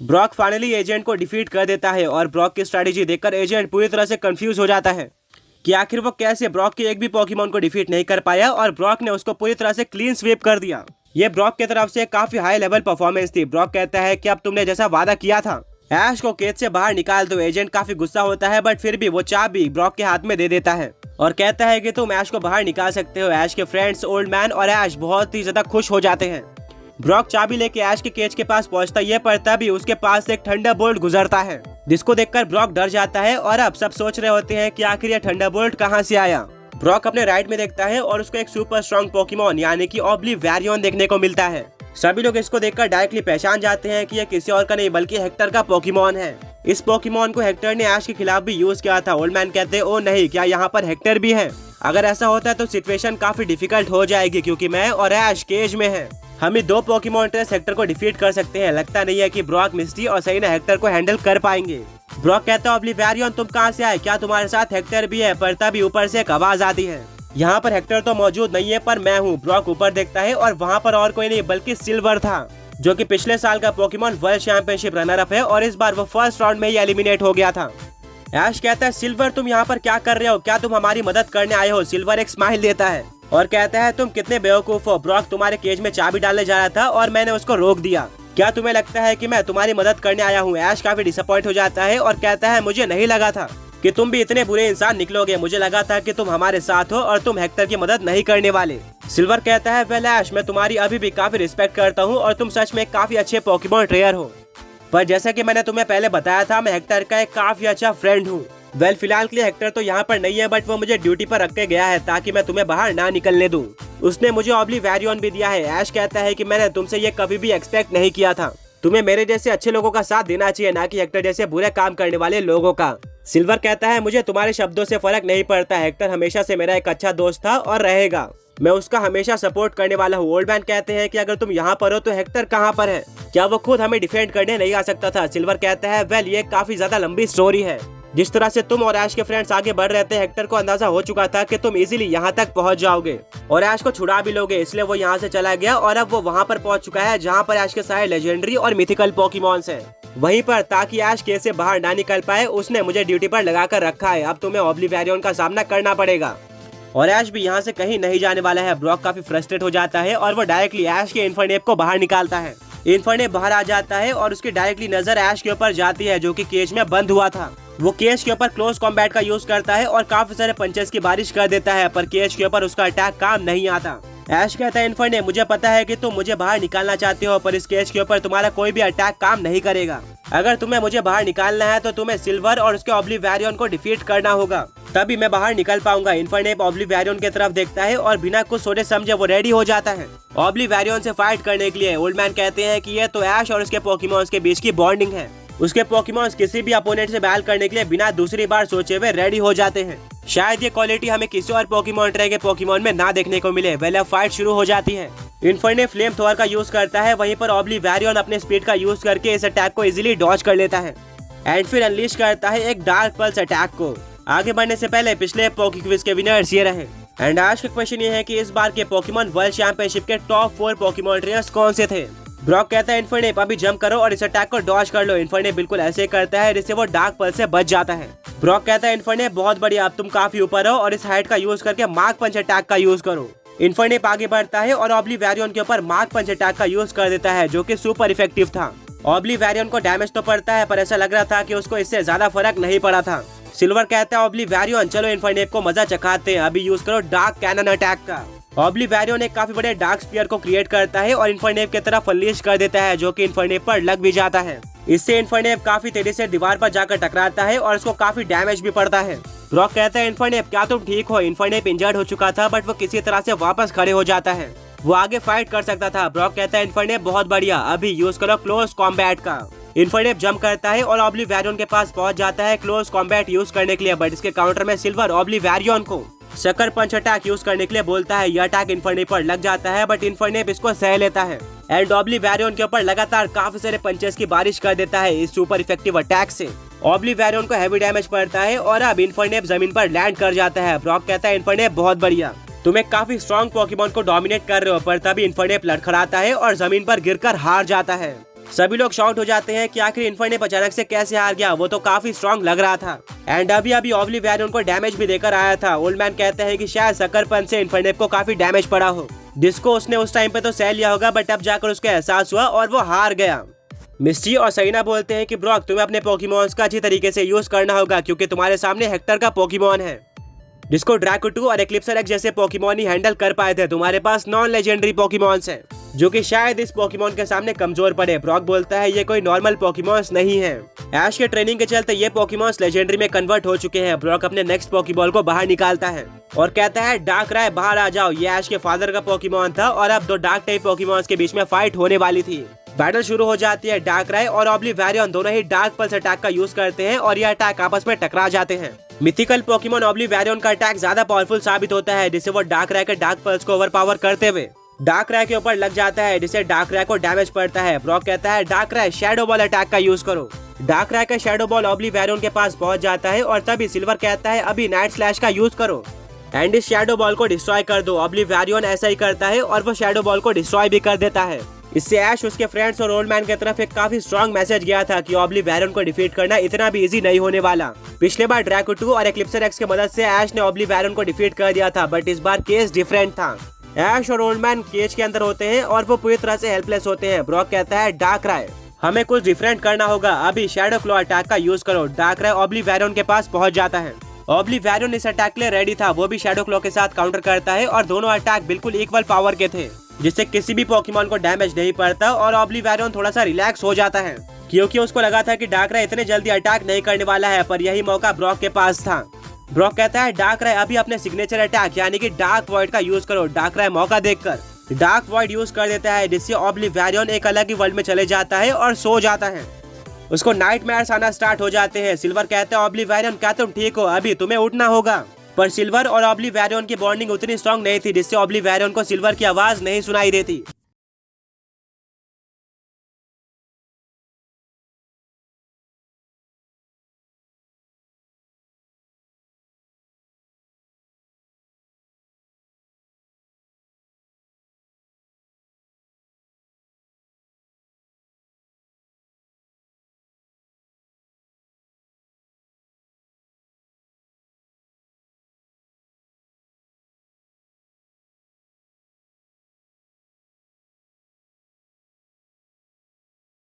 Brock finally agent को defeat कर देता है और ब्रॉक की स्ट्रेटेजी देखकर एजेंट पूरी तरह से कंफ्यूज हो जाता है कि आखिर वो कैसे ब्रॉक के एक भी पोकेमॉन को डिफीट नहीं कर पाया और ब्रॉक ने उसको पूरी तरह से क्लीन स्वीप कर दिया। ये ब्रॉक की तरफ से काफी हाई लेवल परफॉर्मेंस थी। ब्रॉक कहता है कि अब तुमने जैसा वादा किया था ऐश को केज से बाहर निकाल दो। एजेंट काफी गुस्सा होता है बट फिर भी वो चाबी ब्रॉक के हाथ में दे देता है और कहता है कि तुम ऐश को बाहर निकाल सकते हो। ऐश के फ्रेंड्स ओल्ड मैन और ऐश बहुत ही ज्यादा खुश हो जाते हैं। ब्रॉक चाबी लेके ऐश के केज के पास पहुंचता है पर तभी उसके पास एक थंडरबोल्ट गुजरता है जिसको देखकर ब्रॉक डर जाता है और अब सब सोच रहे होते हैं कि आखिर ये थंडरबोल्ट कहां से आया। ब्रॉक अपने राइट में देखता है और उसको एक सुपर स्ट्रॉन्ग पोकेमॉन यानी कि ओब्लिवियरियन देखने को मिलता है। सभी लोग इसको देखकर डायरेक्टली पहचान जाते हैं कि ये किसी और का नहीं बल्कि हेक्टर का पोकेमॉन है। इस पोकेमॉन को हेक्टर ने ऐश के खिलाफ भी यूज किया था। ओल्ड मैन कहते हैं ओ नहीं, क्या यहाँ पर हेक्टर भी है? अगर ऐसा होता है तो सिचुएशन काफी डिफिकल्ट हो जाएगी क्योंकि मैं और ऐश केज में है। हम ही 2 पोकेमॉन ट्रेस हेक्टर को डिफीट कर सकते हैं। लगता नहीं है कि ब्रॉक, मिस्टी और सही हेक्टर को हैंडल कर पाएंगे। ब्रॉक कहता है ओब्लिवियरियन तुम कहाँ से आए? क्या तुम्हारे साथ हेक्टर भी है? पर तभी ऊपर से एक आवाज आती है यहाँ पर हेक्टर तो मौजूद नहीं है पर मैं हूँ। ब्रॉक ऊपर देखता है और वहाँ पर और कोई नहीं बल्कि सिल्वर था जो कि पिछले साल का Pokemon world championship runner up है और इस बार वो फर्स्ट राउंड में ही एलिमिनेट हो गया था। ऐश कहता है सिल्वर तुम यहाँ पर क्या कर रहे हो? क्या तुम हमारी मदद करने आए हो? सिल्वर एक स्माइल देता है और कहता है तुम कितने बेवकूफ हो। ब्रॉक तुम्हारे केज में चाबी डालने जा रहा था और मैंने उसको रोक दिया। क्या तुम्हें लगता है कि मैं तुम्हारी मदद करने आया हूँ? ऐश काफी डिसअपॉइंट हो जाता है और कहता है मुझे नहीं लगा था कि तुम भी इतने बुरे इंसान निकलोगे। मुझे लगा था कि तुम हमारे साथ हो और तुम हेक्टर की मदद नहीं करने वाले। सिल्वर कहता है वेल ऐश, मैं तुम्हारी अभी भी काफी रिस्पेक्ट करता हूँ और तुम सच में काफी अच्छे पोकेमॉन ट्रेनर हो, पर जैसा कि मैंने तुम्हें पहले बताया था मैं हेक्टर का एक काफी अच्छा फ्रेंड हूँ। वेल फिलहाल के लिए हेक्टर तो यहाँ पर नहीं है बट वो मुझे ड्यूटी पर रख के गया है ताकि मैं तुम्हें बाहर ना निकलने दूं। उसने मुझे ओब्लिवियरियन भी दिया है। ऐश कहता है कि मैंने तुमसे ये कभी भी एक्सपेक्ट नहीं किया था। तुम्हें मेरे जैसे अच्छे लोगों का साथ देना चाहिए, ना कि हेक्टर जैसे बुरे काम करने वाले लोगों का। सिल्वर कहता है मुझे तुम्हारे शब्दों से फर्क नहीं पड़ता। हेक्टर हमेशा से मेरा एक अच्छा दोस्त था और रहेगा। मैं उसका हमेशा सपोर्ट करने वाला हूँ। ओल्ड मैन कहते हैं कि अगर तुम यहाँ पर हो तो हेक्टर कहाँ पर है? क्या वो खुद हमें डिफेंड करने नहीं आ सकता था? सिल्वर कहता है वेल ये काफी ज्यादा लंबी स्टोरी है। जिस तरह से तुम और ऐश के फ्रेंड्स आगे बढ़ रहे थे हेक्टर को अंदाजा हो चुका था कि तुम इजीली यहाँ तक पहुँच जाओगे और ऐश को छुड़ा भी लोगे, इसलिए वो यहाँ से चला गया और अब वो वहाँ पर पहुँच चुका है जहाँ पर ऐश के सारे लेजेंडरी और मिथिकल पोकेमॉन्स हैं। वहीं पर ताकि ऐश केस से बाहर ना निकल पाए उसने मुझे ड्यूटी पर लगा कर रखा है। अब तुम्हें ओब्लिवियरियन का सामना करना पड़ेगा और ऐश भी यहाँ से कहीं नहीं जाने वाला है। ब्रॉक काफी फ्रस्ट्रेट हो जाता है और वो डायरेक्टली ऐश के इन्फर्नेप को बाहर निकालता है। इन्फर्नेप बाहर आ जाता है और उसकी डायरेक्टली नजर ऐश के ऊपर जाती है जो कि केज में बंद हुआ था। वो केज के ऊपर क्लोज कॉम्बैट का यूज करता है और काफी सारे पंचेस की बारिश कर देता है पर केज के ऊपर उसका अटैक काम नहीं आता। ऐश कहता है इन्फर्नेप मुझे पता है कि तुम मुझे बाहर निकालना चाहते हो पर इस केज के ऊपर तुम्हारा कोई भी अटैक काम नहीं करेगा। अगर तुम्हें मुझे बाहर निकालना है तो तुम्हें सिल्वर और उसके ओब्लिवियरियन को डिफीट करना होगा, तभी मैं बाहर निकल पाऊंगा। इन्फर्नेप ओब्लिवियरियन की तरफ देखता है और बिना कुछ सोचे समझे वो रेडी हो जाता है ओब्लिवियरियन से फाइट करने के लिए। ओल्ड मैन कहते हैं कि ये तो ऐश और उसके पोकेमॉन्स के बीच की बॉन्डिंग है। उसके पोकेमॉन्स किसी भी अपोनेंट से बैटल करने के लिए बिना दूसरी बार सोचे हुए रेडी हो जाते हैं। शायद ये क्वालिटी हमें किसी और पोकेमॉन ट्रे के पोकेमॉन में ना देखने को मिले। वेल अब फाइट शुरू हो जाती है। इन्फर्नेप फ्लेम थ्रोअर का यूज करता है, वहीं पर ओब्लिवियरियन अपने स्पीड का यूज करके इस अटैक को इजीली डॉज कर लेता है एंड फिर अनलीश करता है एक डार्क पल्स अटैक को। आगे बढ़ने से पहले पिछले पोके क्विज के विनर्स ये रहे एंड आज का क्वेश्चन ये है कि इस बार के पोकेमॉन वर्ल्ड चैंपियनशिप के टॉप 4 पोकेमॉन ट्रेनर्स कौन से थे? ब्रॉक कहता है इन्फर्नेप अभी जंप करो और इस अटैक को डॉज कर लो। इन्फर्नेप बिल्कुल ऐसे करता है जिससे वो डार्क पल्स से बच जाता है। ब्रॉक कहता है इन्फर्नेप बहुत बढ़िया, अब तुम काफी ऊपर हो और इस हाइट का यूज करके मार्क पंच अटैक का यूज करो। इन्फर्नेप आगे बढ़ता है और ओब्लिवियरियन के ऊपर मार्क पंच अटैक का यूज कर देता है जो कि सुपर इफेक्टिव था। ओब्लिवियरियन को डैमेज तो पड़ता है पर ऐसा लग रहा था कि उसको इससे ज्यादा फर्क नहीं पड़ा था। सिल्वर कहता है ओब्लिवियरियन चलो इन्फर्नेप को मजा चखाते हैं, अभी यूज करो डार्क कैनन अटैक का। ओब्लिवियरियन एक काफी बड़े डार्क स्पीयर को क्रिएट करता है और इन्फर्नेप की तरफ अनलीश कर देता है जो कि इन्फर्नेप पर लग भी जाता है। इससे इन्फर्नेप काफी तेजी से दीवार पर जाकर टकराता है और उसको काफी डैमेज भी पड़ता है। ब्रॉक कहता है इन्फर्नेप क्या तुम ठीक हो? इन्फर्नेप इंजर्ड हो चुका था बट वो किसी तरह से वापस खड़े हो जाता है, वो आगे फाइट कर सकता था। ब्रॉक कहता है इन्फर्नेप बहुत बढ़िया, अभी यूज करो क्लोज कॉम्बैट का। इन्फर्नेप जंप करता है और ओब्लिवियरियन के पास पहुंच जाता है क्लोज कॉम्बैट यूज करने के लिए, बट इसके काउंटर में सिल्वर ओब्लिवियरियन को शकर पंच अटैक यूज करने के लिए बोलता है। यह अटैक इन्फर्नेप पर लग जाता है बट इन्फर्नेप इसको सह लेता है एंड ओब्लिवियरियन के ऊपर लगातार काफी सारे पंचेस की बारिश कर देता है। इस सुपर इफेक्टिव अटैक से ओब्लिवियरियन को हैवी डैमेज पड़ता है और अब इन्फर्नेप जमीन पर लैंड कर जाता है। ब्रॉक कहता है इन्फर्नेप बहुत बढ़िया, तुम एक काफी स्ट्रॉन्ग पोकेमॉन को डोमिनेट कर रहे हो, पर तभी इन्फर्नेप लड़खड़ाता है और जमीन पर गिरकर हार जाता है। सभी लोग शॉट हो जाते हैं कि आखिर इन्फर्नेप अचानक से कैसे हार गया, वो तो काफी स्ट्रॉन्ग लग रहा था। एंड अभी अभी ऑब्लिवियन उनको डैमेज भी देकर आया था। ओल्ड मैन कहते हैं कि शायद सक्करपन से इन्फर्नेप को काफी डैमेज पड़ा हो, जिसको उसने उस टाइम पे तो सह लिया होगा, बट अब जाकर उसको एहसास हुआ और वो हार गया। मिस्टी और सरीना बोलते हैं कि ब्रॉक, तुम्हें अपने पोकेमॉन्स का अच्छी तरीके से यूज करना होगा, क्योंकि तुम्हारे सामने हेक्टर का पोकेमॉन है, जिसको ड्रैकुटू और एक्लिप्सर एक्स जैसे पोकेमॉन ही हैंडल कर पाए थे। तुम्हारे पास नॉन लेजेंडरी पोकेमॉन्स हैं, जो कि शायद इस पोकेमॉन के सामने कमजोर पड़े। ब्रॉक बोलता है ये कोई नॉर्मल पोकेमॉन्स नहीं है। ऐश के ट्रेनिंग के चलते ये पोकेमॉन्स लेजेंडरी में कन्वर्ट हो चुके हैं। ब्रॉक अपने नेक्स्ट पोकेबॉल को बाहर निकालता है और कहता है डार्कराय बाहर आ जाओ। ये ऐश के फादर का पोकेमॉन था और अब दो डार्क टाइप पोकेमॉन्स के बीच में फाइट होने वाली थी। बैटल शुरू हो जाती है। डार्कराय और ऑब्लिवियन दोनों ही डार्क पल्स अटैक का यूज करते हैं और ये अटैक आपस में टकरा जाते हैं। मिथिकल पोकेमॉन ऑब्लिवियन का अटैक ज्यादा पावरफुल साबित होता है, जिससे वो डार्कराय के डार्क पल्स को ओवरपावर करते हुए डार्कराय के ऊपर लग जाता है, जिससे डार्कराय को डैमेज पड़ता है। ब्रॉक कहता है डार्कराय शैडो बॉल अटैक का यूज करो। डार्कराय का शैडो बॉल ऑब्लिवियन के पास पहुंच जाता है और तभी सिल्वर कहता है अभी नाइट स्लैश का यूज करो एंड इस शैडो बॉल को डिस्ट्रॉय कर दो। ऑब्लिवियन ऐसा ही करता है और वो शैडो बॉल को डिस्ट्रॉय भी कर देता है। इससे ऐश, उसके फ्रेंड्स और ओल्ड मैन की तरफ एक काफी स्ट्रॉन्ग मैसेज गया था कि ऑब्लिवियन को डिफीट करना इतना भी इजी नहीं होने वाला। पिछले बार ड्रैकुटू और एक्लिप्सर एक्स की मदद से ऐश ने ऑब्लिवियन को डिफीट कर दिया था, बट इस बार केस डिफरेंट था। ऐश और ओल्ड मैन केज के अंदर होते हैं और वो पूरी तरह से हेल्पलेस होते हैं। ब्रॉक कहता है डार्कराय, हमें कुछ डिफरेंट करना होगा, अभी शैडो क्लॉ अटैक का यूज करो। डार्कराय ऑब्लिवियन के पास पहुंच जाता है। ऑब्लिवियन इस अटैक के लिए रेडी था, वो भी शैडो क्लॉ के साथ काउंटर करता है और दोनों अटैक बिल्कुल इक्वल पावर के थे, जिससे किसी भी पोकेमॉन को डैमेज नहीं पड़ता और ऑब्लिवियन थोड़ा सा रिलैक्स हो जाता है, क्योंकि उसको लगा था कि डार्कराय इतने जल्दी अटैक नहीं करने वाला है, पर यही मौका ब्रॉक के पास था। ब्रॉक कहता है डार्कराय अभी अपने सिग्नेचर अटैक यानी कि डार्क वॉइड का यूज करो। डार्कराय मौका देखकर डार्क वॉइड यूज कर देता है, जिससे ऑब्लिवियन एक अलग ही वर्ल्ड में चले जाता है और सो जाता है। उसको नाइटमेयर्स आना स्टार्ट हो जाते हैं। सिल्वर कहता है ऑब्लिवियन क्या तुम ठीक हो, अभी तुम्हें उठना होगा। पर सिल्वर और ऑब्लिवियन की बॉन्डिंग उतनी स्ट्रॉन्ग नहीं थी, जिससे ऑब्लिवियन को सिल्वर की आवाज नहीं सुनाई देती।